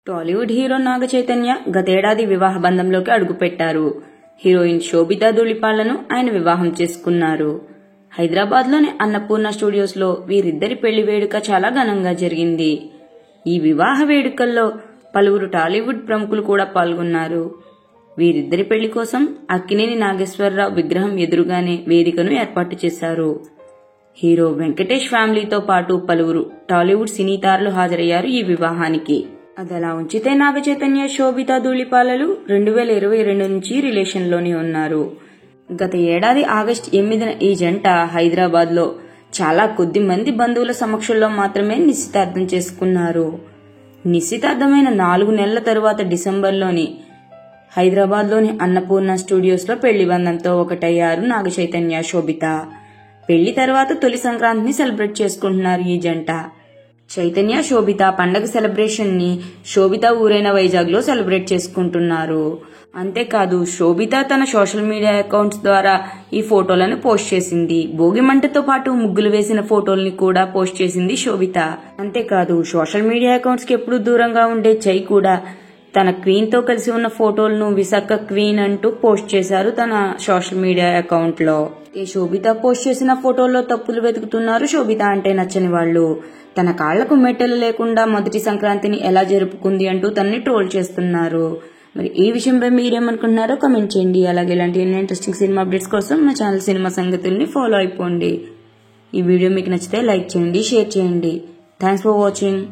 Tollywood hero Naga Chaitanya గతేడాది వివాహ బంధంలోకి అడుగుపెట్టారు. హీరోయిన్ శోభితా ధూళిపాళ్లను ఆయన వివాహం చేసుకున్నారు. హైదరాబాద్లోని అన్నపూర్ణ స్టూడియోస్లో వీరిద్దరి పెళ్లి వేడుక చాలా ఘనంగా జరిగింది. ఈ వివాహ వేడుకల్లో పలువురు టాలీవుడ్ ప్రముఖులు కూడా పాల్గొన్నారు. వీరిద్దరి పెళ్లి కోసం అక్కినేని నాగేశ్వరరావు విగ్రహం ఎదురుగానే వేదికను ఏర్పాటు చేశారు. హీరో వెంకటేష్ ఫ్యామిలీతో పాటు పలువురు టాలీవుడ్ సినీ తారలు హాజరయ్యారు ఈ వివాహానికి. అదలా ఉంచితే నాగ చైతన్య శోభితా ధూళిపాలలు 2022 నుంచి రిలేషన్లోనే ఉన్నారు. గత ఏడాది ఆగస్టు 8న ఈ జంట హైదరాబాద్లో చాలా కొద్ది మంది బంధువుల సమక్షంలో మాత్రమే నిశ్చితార్థం చేసుకున్నారు. నిశ్చితార్థమైన 4 నెలల తరువాత డిసెంబర్లోని హైదరాబాద్లోని అన్నపూర్ణ స్టూడియోస్లో పెళ్లి బంధంతో ఒకటయ్యారు నాగ చైతన్య శోభిత. పెళ్లి తర్వాత తొలి సంక్రాంతిని సెలబ్రేట్ చేసుకుంటున్నారు ఈ జంట. చైతన్య శోభిత పండగ సెలబ్రేషన్ ని శోభిత ఊరైన వైజాగ్ లో సెలబ్రేట్ చేసుకుంటున్నారు. అంతేకాదు శోభిత తన సోషల్ మీడియా అకౌంట్స్ ద్వారా ఈ ఫోటోలను పోస్ట్ చేసింది. భోగి మంటతో పాటు ముగ్గులు వేసిన ఫోటోల్ని కూడా పోస్ట్ చేసింది శోభిత. అంతేకాదు సోషల్ మీడియా అకౌంట్స్ కి ఎప్పుడూ దూరంగా ఉండే చై కూడా తన క్వీన్ తో కలిసి ఉన్న ఫోటోలను విశాఖ క్వీన్ అంటూ పోస్ట్ చేశారు తన సోషల్ మీడియా అకౌంట్ లో. శోభిత పోస్ట్ చేసిన ఫోటోల్లో తప్పులు వెతుకుతున్నారు శోభిత అంటే నచ్చని వాళ్ళు. తన కాళ్లకు మెట్టలు లేకుండా మొదటి సంక్రాంతిని ఎలా జరుపుకుంది అంటూ తనని ట్రోల్ చేస్తున్నారు. మరి ఈ విషయంపై మీరేమనుకుంటున్నారో కామెంట్ చేయండి. అలాగే ఇలాంటి ఇంట్రెస్టింగ్ సినిమా అప్డేట్స్ కోసం మా ఛానల్ సినిమా సంగతుల్ని ఫాలో అయిపోండి. ఈ వీడియో మీకు నచ్చితే లైక్ చేయండి, షేర్ చేయండి. Thanks for watching.